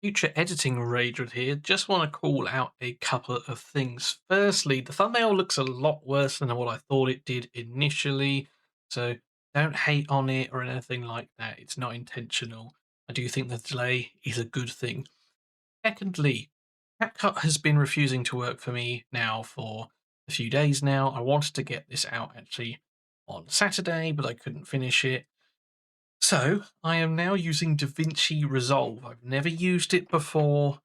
Future editing Rager here. Just want to call out a couple of things. Firstly, the thumbnail looks a lot worse than what I thought it did initially, so don't hate on it or anything like that. It's not intentional. I do think the delay is a good thing. Secondly, CapCut has been refusing to work for me now for a few days now. I wanted to get this out actually on Saturday, but I couldn't finish it. So I am now using DaVinci Resolve. I've never used it before.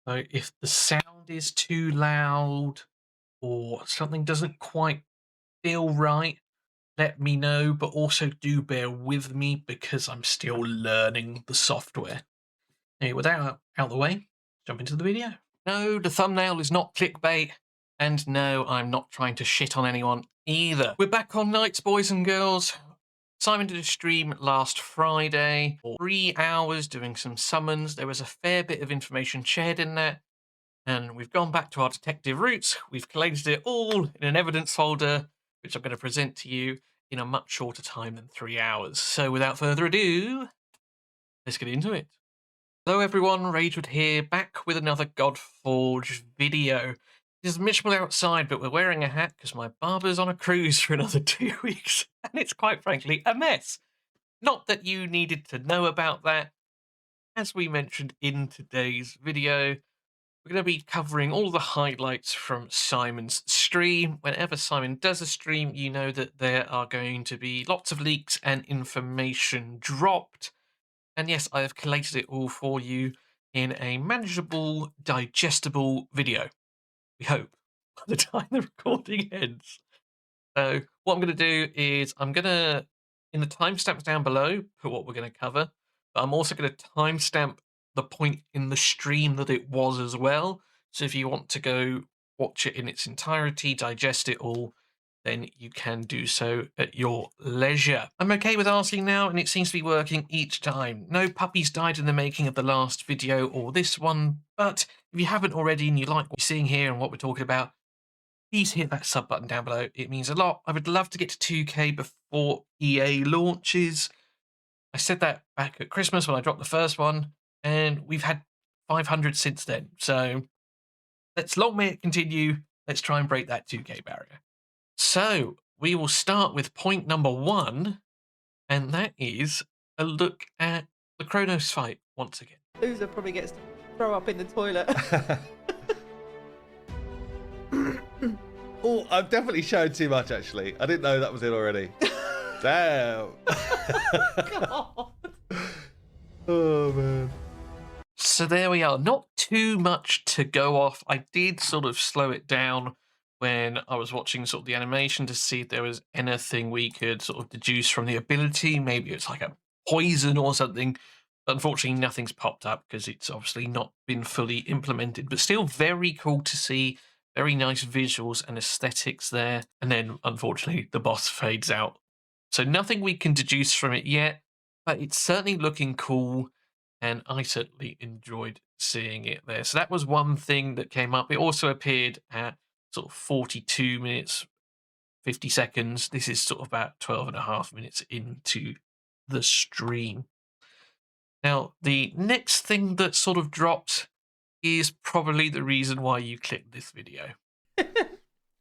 So if the sound is too loud or something doesn't quite feel right, let me know. But also do bear with me because I'm still learning the software. Anyway, with that out the way, jump into the video. No, the thumbnail is not clickbait. And no, I'm not trying to shit on anyone either. We're back on nights, boys and girls. Simon did a stream last Friday for 3 hours doing some summons. There was a fair bit of information shared in that. And we've gone back to our detective roots. We've collated it all in an evidence folder, which I'm going to present to you in a much shorter time than 3 hours. So without further ado, let's get into it. Hello everyone, Ragewood here, back with another Godforge video. It is miserable outside, but we're wearing a hat because my barber's on a cruise for another 2 weeks, and it's quite frankly a mess. Not that you needed to know about that. As we mentioned in today's video, we're going to be covering all the highlights from Simon's stream. Whenever Simon does a stream, you know that there are going to be lots of leaks and information dropped. And yes, I have collated it all for you in a manageable, digestible video. We hope, by the time the recording ends. So what I'm going to do is I'm going to, in the timestamps down below, put what we're going to cover. But I'm also going to timestamp the point in the stream that it was as well. So if you want to go watch it in its entirety, digest it all, then you can do so at your leisure. I'm okay with asking now, and it seems to be working each time. No puppies died in the making of the last video or this one, but if you haven't already and you like what you're seeing here and what we're talking about, please hit that sub button down below. It means a lot. I would love to get to 2K before EA launches. I said that back at Christmas when I dropped the first one, and we've had 500 since then. So long may it continue. Let's try and break that 2K barrier. So we will start with point number 1, and that is a look at the Kronos fight once again. Loser probably gets to throw up in the toilet. Oh, I've definitely showed too much, actually. I didn't know that was it already. Damn. God. Oh, man. So there we are. Not too much to go off. I did sort of slow it down when I was watching sort of the animation to see if there was anything we could sort of deduce from the ability. Maybe it's like a poison or something. But unfortunately, nothing's popped up because it's obviously not been fully implemented. But still very cool to see. Very nice visuals and aesthetics there. And then, unfortunately, the boss fades out. So nothing we can deduce from it yet. But it's certainly looking cool. And I certainly enjoyed seeing it there. So that was one thing that came up. It also appeared at sort of 42 minutes, 50 seconds. This is sort of about 12 and a half minutes into the stream. Now, the next thing that sort of dropped is probably the reason why you clicked this video.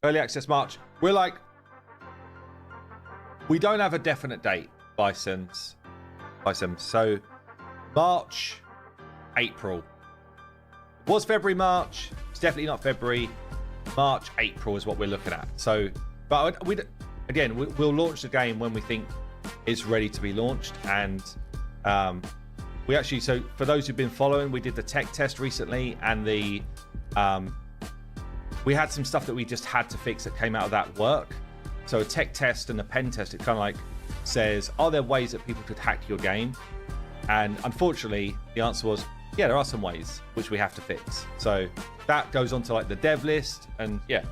Early access March. We're like, we don't have a definite date, Bisons. So March, April. It was February, March. It's definitely not February. March, April is what we're looking at. So, but we'll launch the game when we think it's ready to be launched. And we actually, so for those who've been following, we did the tech test recently, and we had some stuff that we just had to fix that came out of that work. So a tech test and a pen test, it kind of like says, are there ways that people could hack your game? And unfortunately, the answer was, yeah, there are some ways which we have to fix. So that goes on to like the dev list, and yeah.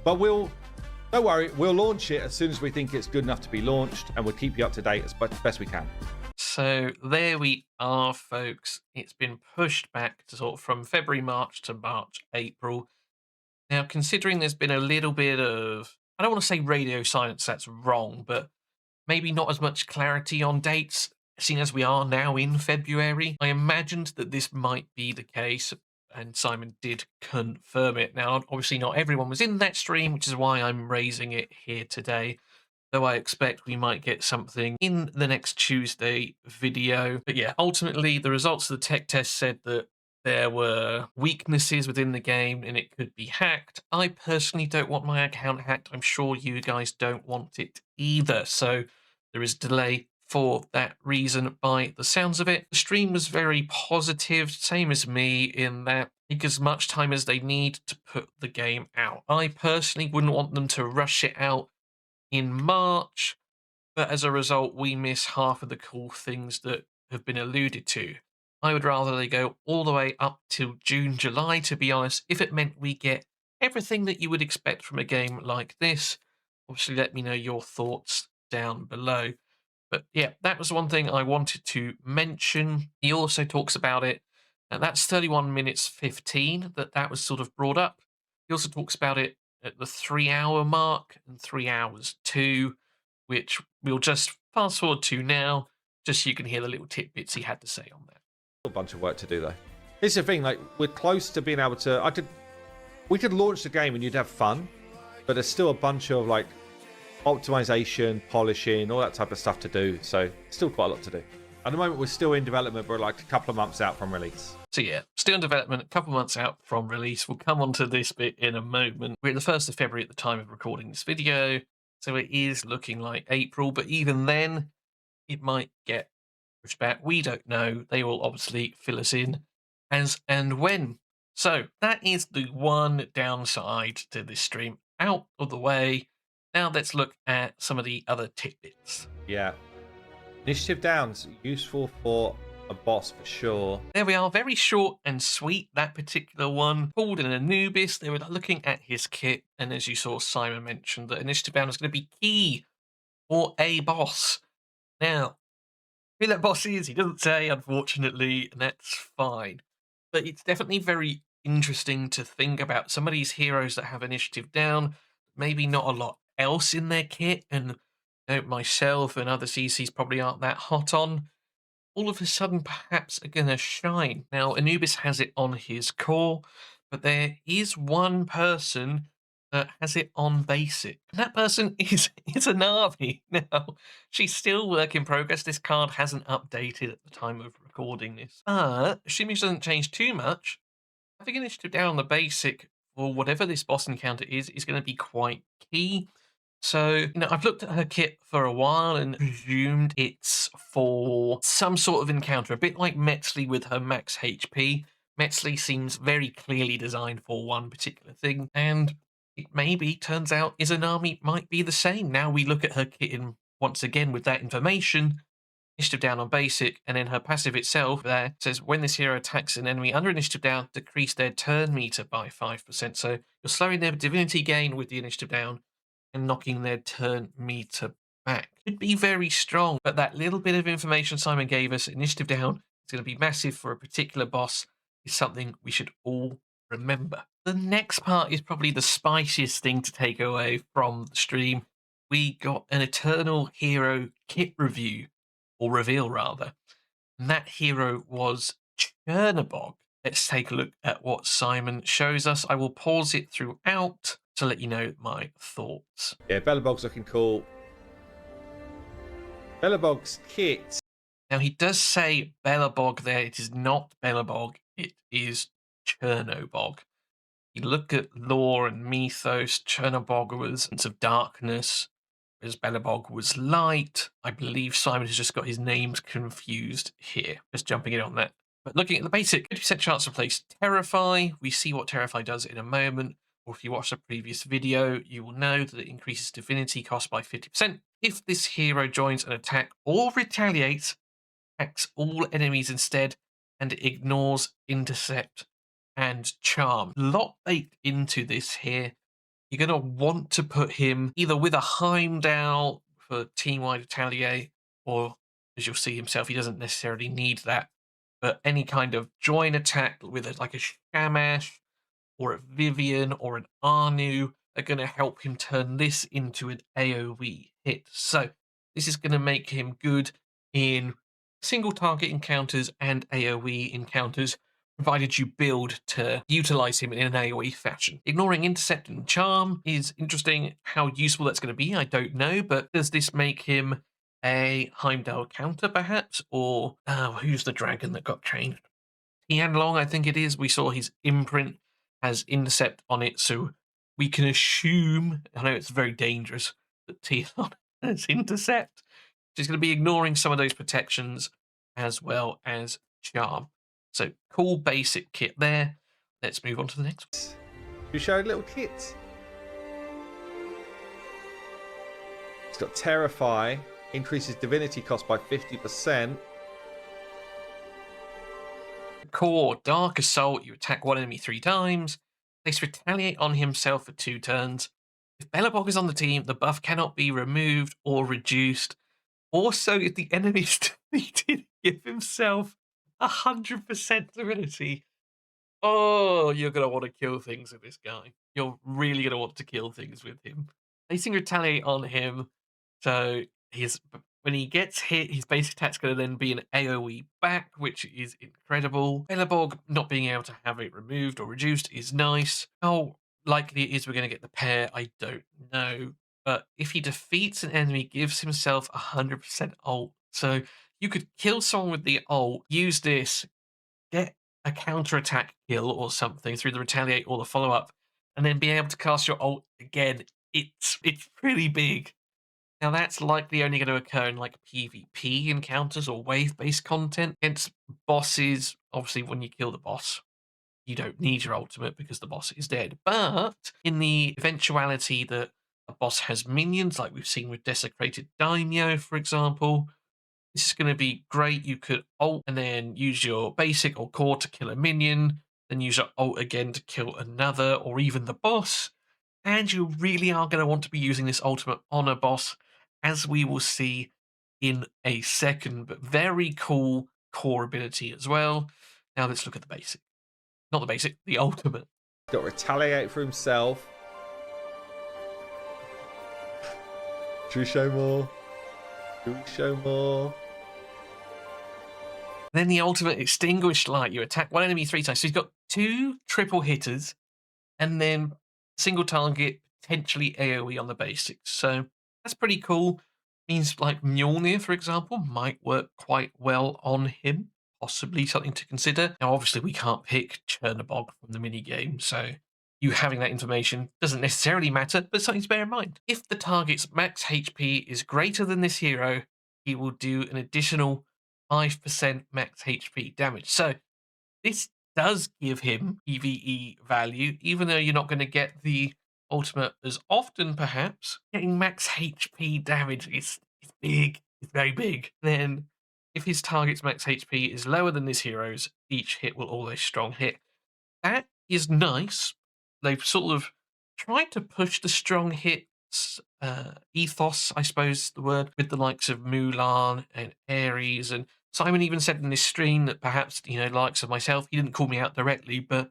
But don't worry, we'll launch it as soon as we think it's good enough to be launched, and we'll keep you up to date as best we can. So there we are, folks. It's been pushed back to sort of from February, March to March, April. Now, considering there's been a little bit of, I don't want to say radio silence, that's wrong, but maybe not as much clarity on dates. seeing as we are now in February, I imagined that this might be the case, and Simon did confirm it. Now, obviously, not everyone was in that stream, which is why I'm raising it here today. Though I expect we might get something in the next Tuesday video. But yeah, ultimately, the results of the tech test said that there were weaknesses within the game and it could be hacked. I personally don't want my account hacked. I'm sure you guys don't want it either. So there is delay for that reason by the sounds of it. The stream was very positive, same as me, in that take as much time as they need to put the game out. I personally wouldn't want them to rush it out in March, but as a result, we miss half of the cool things that have been alluded to. I would rather they go all the way up till June, July, to be honest, if it meant we get everything that you would expect from a game like this. Obviously, let me know your thoughts down below. But yeah, that was one thing I wanted to mention. He also talks about it, and that's 31 minutes 15 that was sort of brought up. He also talks about it at the 3 hour mark and 3 hours 2, which we'll just fast forward to now, just so you can hear the little tidbits he had to say on that. A bunch of work to do though. Here's the thing, like we're close to being able to. We could launch the game and you'd have fun, but there's still a bunch of like optimization, polishing, all that type of stuff to do. So still quite a lot to do. At the moment, we're still in development, but like a couple of months out from release. So yeah, still in development, a couple of months out from release. We'll come on to this bit in a moment. We're at the 1st of February at the time of recording this video, so it is looking like April, but even then, it might get pushed back. We don't know. They will obviously fill us in as and when. So that is the one downside to this stream out of the way. Now let's look at some of the other tidbits. Yeah. Initiative Down's useful for a boss for sure. There we are, very short and sweet, that particular one. Called an Anubis. They were looking at his kit, and as you saw, Simon mentioned that Initiative Down is going to be key for a boss. Now, who that boss is, he doesn't say, unfortunately, and that's fine. But it's definitely very interesting to think about some of these heroes that have Initiative Down, maybe not a lot else in their kit, and myself and other CCs probably aren't that hot on, all of a sudden perhaps are going to shine. Now, Anubis has it on his core, but there is one person that has it on basic. And that person is a Na'vi. Now, she's still work in progress. This card hasn't updated at the time of recording this. But, assuming she doesn't change too much, having Initiative Down on the basic for whatever this boss encounter is going to be quite key. So, I've looked at her kit for a while and presumed it's for some sort of encounter, a bit like Metzli with her max HP. Metzli seems very clearly designed for one particular thing, and it maybe turns out Izanami might be the same. Now we look at her kit in, once again with that information, Initiative Down on basic, and then her passive itself there says when this hero attacks an enemy under Initiative Down, decrease their turn meter by 5%. So you're slowing their divinity gain with the Initiative Down and knocking their turn meter back. Could be very strong, but that little bit of information Simon gave us, Initiative Down, is going to be massive for a particular boss, is something we should all remember. The next part is probably the spiciest thing to take away from the stream. We got an Eternal Hero kit review, or reveal rather, and that hero was Chernobog. Let's take a look at what Simon shows us. I will pause it throughout to let you know my thoughts. Yeah, Belobog's looking cool. Belobog's kit. Now, he does say Belobog there. It is not Belobog. It is Chernobog. You look at lore and mythos, Chernobog was of darkness, whereas Belobog was light. I believe Simon has just got his names confused here. Just jumping in on that. But looking at the basic, 50% chance to place Terrify. We see what Terrify does in a moment. Or if you watch the previous video, you will know that it increases divinity cost by 50%. If this hero joins an attack or retaliates, attacks all enemies instead, and ignores intercept and charm. A lot baked into this here. You're going to want to put him either with a Heimdall for team-wide retaliate, or as you'll see himself, he doesn't necessarily need that, but any kind of join attack with like a Shamash, or a Vivian, or an Anu are going to help him turn this into an AoE hit. So this is going to make him good in single target encounters and AoE encounters, provided you build to utilize him in an AoE fashion. Ignoring Intercept and Charm is interesting. How useful that's going to be, I don't know, but does this make him a Heimdall counter, perhaps? Or who's the dragon that got changed? Tianlong, I think it is. We saw his imprint has Intercept on it, so we can assume, I know it's very dangerous, that Tianlong has Intercept. She's going to be ignoring some of those protections as well as Charm. So cool basic kit there. Let's move on to the next one. You showed a little kit. It's got Terrify, increases divinity cost by 50%. Core Dark Assault, you attack one enemy 3 times. Place Retaliate on himself for 2 turns. If Belobog is on the team, the buff cannot be removed or reduced. Also, if the enemy is defeated, give himself 100% divinity. Oh, you're going to want to kill things with this guy. You're really going to want to kill things with him. Placing Retaliate on him, so when he gets hit, his basic attack's going to then be an AoE back, which is incredible. Belobog not being able to have it removed or reduced is nice. How likely it is we're going to get the pair, I don't know. But if he defeats an enemy, gives himself 100% ult. So you could kill someone with the ult, use this, get a counterattack kill or something through the Retaliate or the follow-up, and then be able to cast your ult again. It's pretty big. Now that's likely only going to occur in like PvP encounters or wave-based content. Against bosses, obviously when you kill the boss, you don't need your ultimate because the boss is dead. But in the eventuality that a boss has minions, like we've seen with Desecrated Daimyo, for example, this is going to be great. You could ult and then use your basic or core to kill a minion, then use your ult again to kill another or even the boss. And you really are going to want to be using this ultimate on a boss, as we will see in a second. But very cool core ability as well. Now let's look at the basic. Not the basic, the ultimate. Got Retaliate for himself. Should we show more? Should we show more? Then the ultimate Extinguished Light. You attack one enemy 3 times. So he's got 2 triple hitters and then single target, potentially AoE on the basics. So that's pretty cool. Means like Mjolnir, for example, might work quite well on him. Possibly something to consider. Now, obviously, we can't pick Chernobog from the minigame, so you having that information doesn't necessarily matter, but something to bear in mind. If the target's max HP is greater than this hero, he will do an additional 5% max HP damage. So this does give him PvE value, even though you're not going to get the ultimate as often, perhaps. Getting max HP damage is big. It's very big. Then if his target's max HP is lower than this hero's, each hit will always strong hit. That is nice. They've sort of tried to push the strong hits ethos, I suppose the word, with the likes of Mulan and Ares. And Simon even said in this stream that perhaps, likes of myself, he didn't call me out directly, but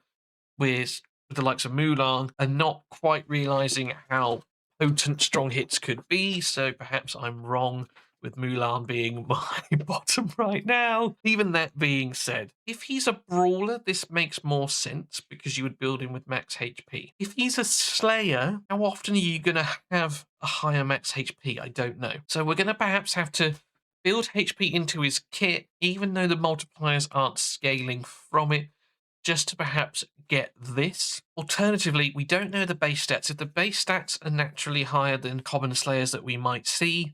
with the likes of Mulan and not quite realizing how potent strong hits could be. So perhaps I'm wrong with Mulan being my bottom right now. Even that being said, if he's a brawler, this makes more sense because you would build him with max HP. If he's a slayer, how often are you going to have a higher max HP? I don't know. So we're going to perhaps have to build HP into his kit, even though the multipliers aren't scaling from it, just to perhaps get this. Alternatively, we don't know the base stats. If the base stats are naturally higher than common slayers that we might see,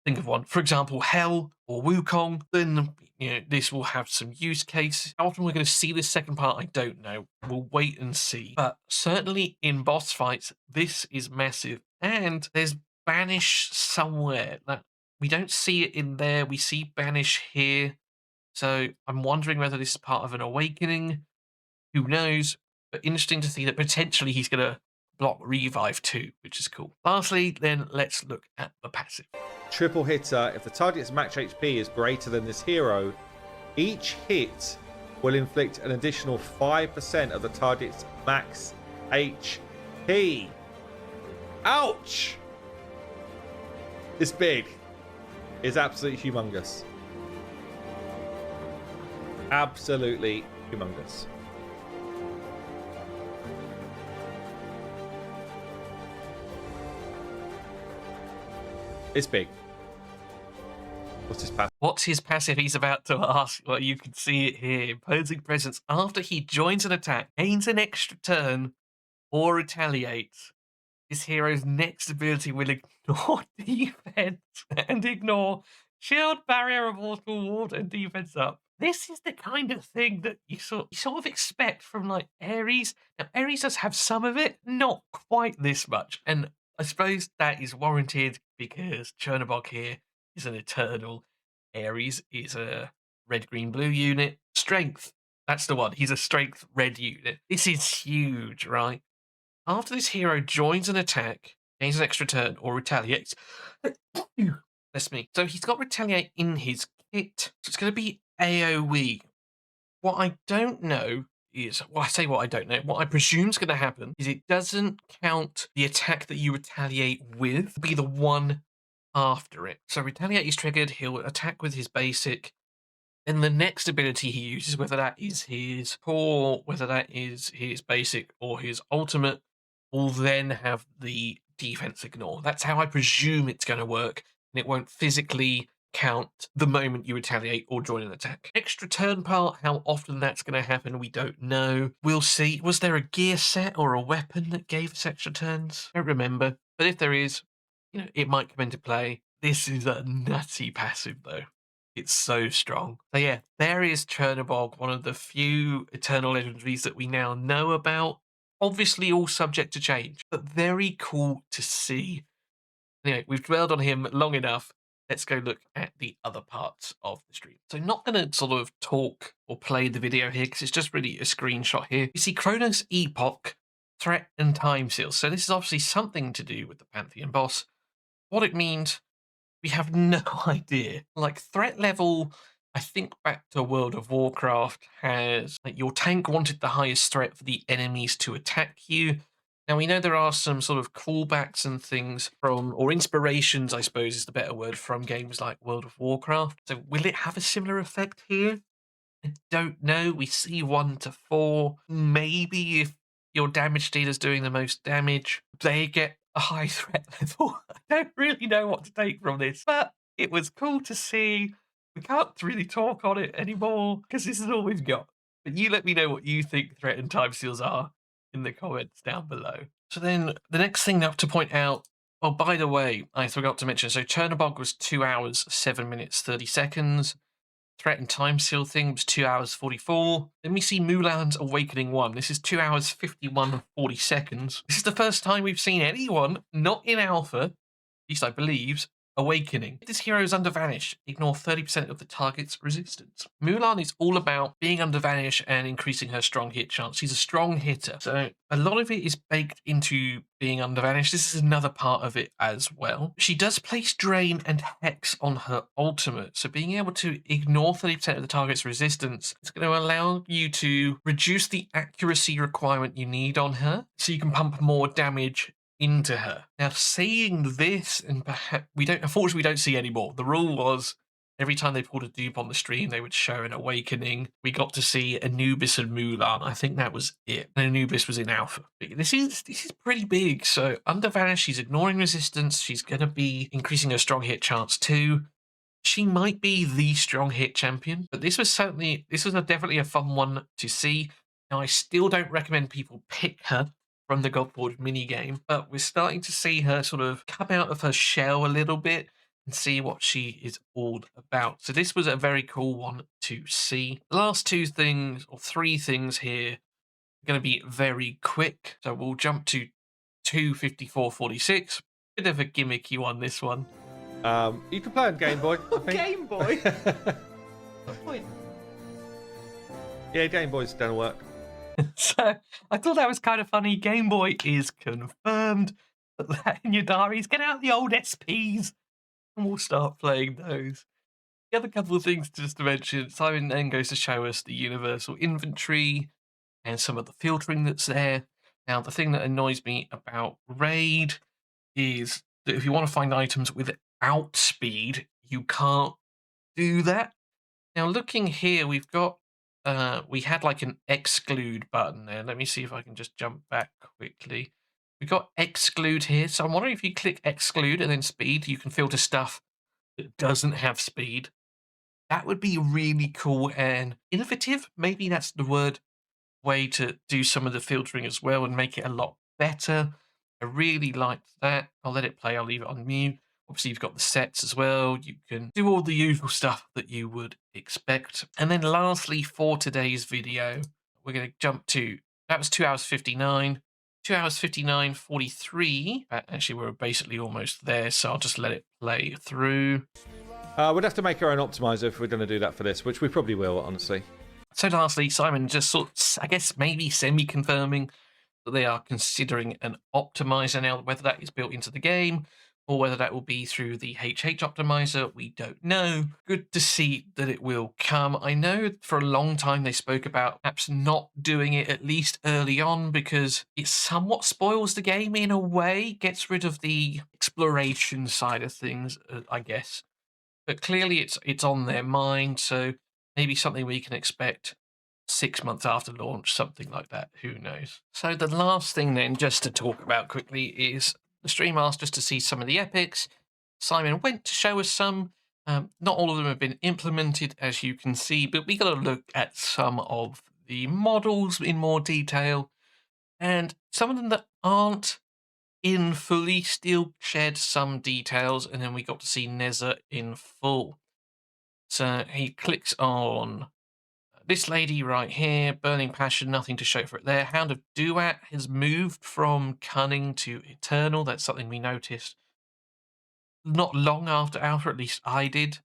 think of one, for example, Hell or Wukong, then this will have some use case. How often we're going to see this second part, I don't know. We'll wait and see. But certainly in boss fights, this is massive. And there's Banish somewhere. That we don't see it in there. We see Banish here. So I'm wondering whether this is part of an awakening. Who knows? But interesting to see that potentially he's going to block revive too, which is cool. Lastly, then let's look at the passive. Triple hitter. If the target's max HP is greater than this hero, each hit will inflict an additional 5% of the target's max HP. Ouch! It's big. It's absolutely humongous. Absolutely humongous. It's big. What's his passive? What's his passive? He's about to ask. Well, you can see it here. Imposing presence. After he joins an attack, gains an extra turn, or retaliates, this hero's next ability will ignore defense and ignore shield, barrier, immortal, ward, and defense up. This is the kind of thing that you sort of expect from like Ares. Now, Ares does have some of it, not quite this much. And I suppose that is warranted because Chernobog here is an eternal. Ares is a red, green, blue unit. Strength. That's the one. He's a strength red unit. This is huge, right? After this hero joins an attack, gains an extra turn, or retaliates. That's me. So he's got retaliate in his kit. So it's going to be AoE. What I don't know is, well, I say what I don't know. What I presume is going to happen is it doesn't count the attack that you retaliate with. It'll be the one after it. So retaliate is triggered. He'll attack with his basic. And the next ability he uses, whether that is his core, whether that is his basic or his ultimate, will then have the defense ignore. That's how I presume it's going to work, and it won't physically count the moment you retaliate or join an attack. Extra turn part, how often that's going to happen, we don't know. We'll see. Was there a gear set or a weapon that gave us extra turns? I don't remember. But if there is, you know, it might come into play. This is a nutty passive, though. It's so strong. So yeah, there is Chernobog, one of the few Eternal Legendaries that we now know about. Obviously all subject to change, but very cool to see. Anyway, we've dwelled on him long enough. Let's go look at the other parts of the stream. So not going to sort of talk or play the video here because it's just really a screenshot here. You see Chronos Epoch, Threat and Time Seal. So this is obviously something to do with the Pantheon boss. What it means, we have no idea. Like threat level, I think back to World of Warcraft has like your tank wanted the highest threat for the enemies to attack you. Now we know there are some sort of callbacks and things from, or inspirations, I suppose is the better word, from games like World of Warcraft. So will it have a similar effect here? I don't know. We see 1 to 4. Maybe if your damage dealer's doing the most damage, they get a high threat level. I don't really know what to take from this, but it was cool to see. We can't really talk on it anymore because this is all we've got. But you let me know what you think threat and time seals are in the comments down below. So then the next thing to point out, oh, by the way, I forgot to mention, so Chernobog was 2 hours, 7 minutes, 30 seconds. Threat and time seal thing was 2 hours 44. Then we see Mulan's Awakening 1. This is 2 hours 51 and 40 seconds. This is the first time we've seen anyone, not in alpha, at least I believe, Awakening. If this hero is under vanish, ignore 30% of the target's resistance. Mulan is all about being under vanish and increasing her strong hit chance. She's a strong hitter. So a lot of it is baked into being under vanish. This is another part of it as well. She does place Drain and Hex on her ultimate. So being able to ignore 30% of the target's resistance is going to allow you to reduce the accuracy requirement you need on her. So you can pump more damage into her. Now, seeing this, and perhaps unfortunately, we don't see any more. The rule was every time they pulled a dupe on the stream, they would show an Awakening. We got to see Anubis and Mulan. I think that was it. And Anubis was in alpha. But this is pretty big. So under vanish, she's ignoring resistance. She's going to be increasing her strong hit chance too. She might be the strong hit champion, but this was definitely a fun one to see. Now, I still don't recommend people pick her from the Godforge minigame, but we're starting to see her sort of come out of her shell a little bit and see what she is all about. So this was a very cool one to see. The last 2 things, or 3 things here, are going to be very quick. So we'll jump to 2:54:46. Bit of a gimmicky one, this one. You can play on Game Boy, I think. Game Boy? What point? Yeah, Game Boys don't work. So I thought that was kind of funny. Game Boy is confirmed. Put that in your diaries. Get out the old SPs and we'll start playing those. The other couple of things just to mention, Simon then goes to show us the universal inventory and some of the filtering that's there. Now, the thing that annoys me about Raid is that if you want to find items without speed, you can't do that. Now, looking here, we've got we had like an exclude button there. Let me see if I can just jump back quickly. We got exclude here. So I'm wondering if you click exclude and then speed, you can filter stuff that doesn't have speed. That would be really cool and innovative. Maybe that's the word, way to do some of the filtering as well and make it a lot better. I really liked that. I'll let it play. I'll leave it on mute. Obviously, you've got the sets as well. You can do all the usual stuff that you would expect. And then lastly, for today's video, we're going to jump to, that was 2 hours 59. 2 hours 59:43. Actually, we're basically almost there, so I'll just let it play through. We'd have to make our own optimizer if we're going to do that for this, which we probably will, honestly. So lastly, Simon just sort of, I guess, maybe semi-confirming that they are considering an optimizer now. Whether that is built into the game or whether that will be through the HH optimizer, we don't know. Good to see that it will come. I know for a long time they spoke about perhaps not doing it, at least early on, because it somewhat spoils the game in a way, gets rid of the exploration side of things, I guess. But clearly it's on their mind, so maybe something we can expect 6 months after launch, something like that. Who knows? So the last thing then, just to talk about quickly, is the stream asked us to see some of the epics. Simon went to show us some. Not all of them have been implemented, as you can see, but we got to look at some of the models in more detail, and some of them that aren't in fully still shared some details, and then we got to see Nezha in full. So he clicks on this lady right here, Burning Passion, nothing to show for it there. Hound of Duat has moved from Cunning to Eternal. That's something we noticed not long after Alpha, at least I did.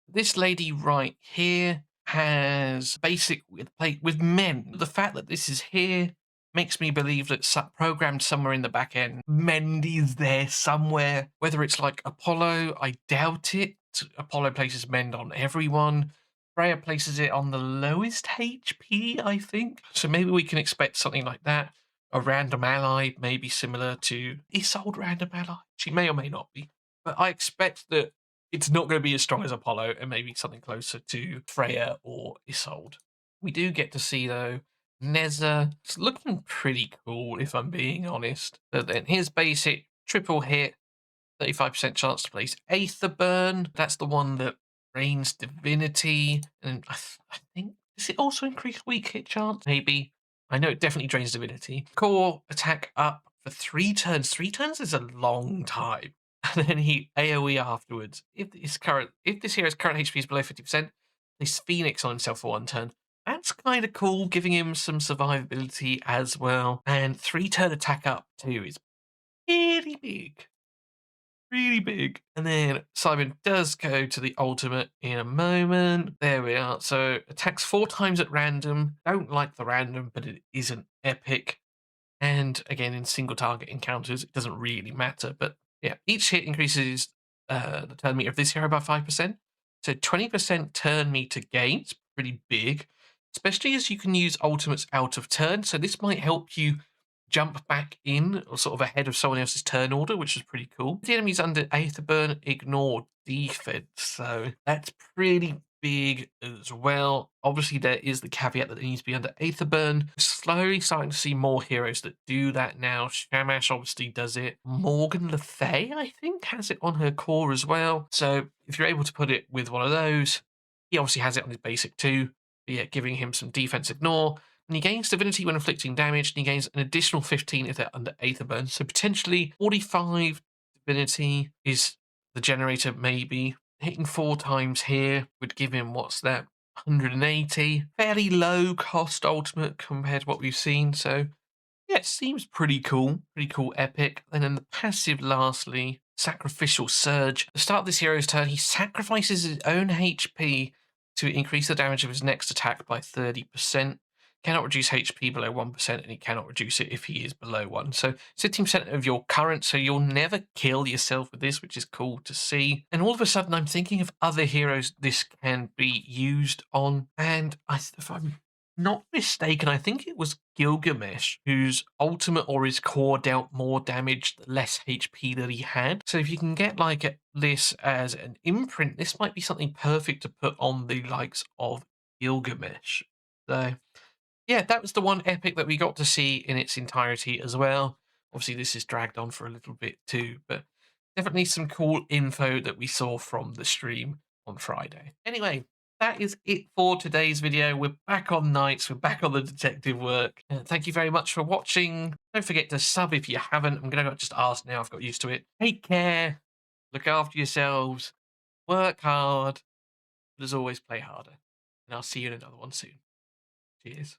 This lady right here has basic with men. The fact that this is here makes me believe that programmed somewhere in the back end, Mend is there somewhere. Whether it's like Apollo, I doubt it. Apollo places Mend on everyone. Freya places it on the lowest HP, I think. So maybe we can expect something like that. A random ally, maybe similar to Isolde random ally. She may or may not be. But I expect that it's not going to be as strong as Apollo, and maybe something closer to Freya or Isolde. We do get to see, though, Nezha. It's looking pretty cool, if I'm being honest. So then here's basic triple hit, 35% chance to place Aether Burn. That's the one that rains divinity. And I think, does it also increase weak hit chance? Maybe. I know it definitely drains divinity. Core attack up for 3 turns. 3 turns is a long time. And then he AoE afterwards. If this hero's current HP is below 50%, this Phoenix on himself for 1 turn. That's kind of cool, giving him some survivability as well. And 3-turn attack up too is really big. Really big. And then Simon does go to the ultimate in a moment. There we are. So attacks 4 times at random. Don't like the random, but it isn't epic. And again, in single target encounters, it doesn't really matter. But yeah, each hit increases the turn meter of this hero by 5%. So 20% turn meter gains, pretty big, especially as you can use ultimates out of turn. So this might help you jump back in or sort of ahead of someone else's turn order, which is pretty cool. The enemies under Aether Burn ignore defense, so that's pretty big as well. Obviously, there is the caveat that it needs to be under Aether Burn. Slowly starting to see more heroes that do that now. Shamash obviously does it. Morgan Le Fay, I think, has it on her core as well. So if you're able to put it with one of those, he obviously has it on his basic too. But yeah, giving him some defense ignore. And he gains divinity when inflicting damage, and he gains an additional 15 if they're under Aether Burn. So potentially 45 divinity is the generator, maybe. Hitting 4 times here would give him, what's that, 180. Fairly low cost ultimate compared to what we've seen. So yeah, it seems pretty cool epic. And then the passive, lastly, Sacrificial Surge. At the start of this hero's turn, he sacrifices his own HP to increase the damage of his next attack by 30%. Cannot reduce HP below 1%, and he cannot reduce it if he is below 1. So 15% of your current, so you'll never kill yourself with this, which is cool to see. And all of a sudden, I'm thinking of other heroes this can be used on. And if I'm not mistaken, I think it was Gilgamesh, whose ultimate or his core dealt more damage the less HP that he had. So if you can get like this as an imprint, this might be something perfect to put on the likes of Gilgamesh. So yeah, that was the one epic that we got to see in its entirety as well. Obviously, this is dragged on for a little bit too, but definitely some cool info that we saw from the stream on Friday. Anyway, that is it for today's video. We're back on nights, we're back on the detective work. Thank you very much for watching. Don't forget to sub if you haven't. I'm going to just ask now, I've got used to it. Take care, look after yourselves, work hard, but as always, play harder. And I'll see you in another one soon. Cheers.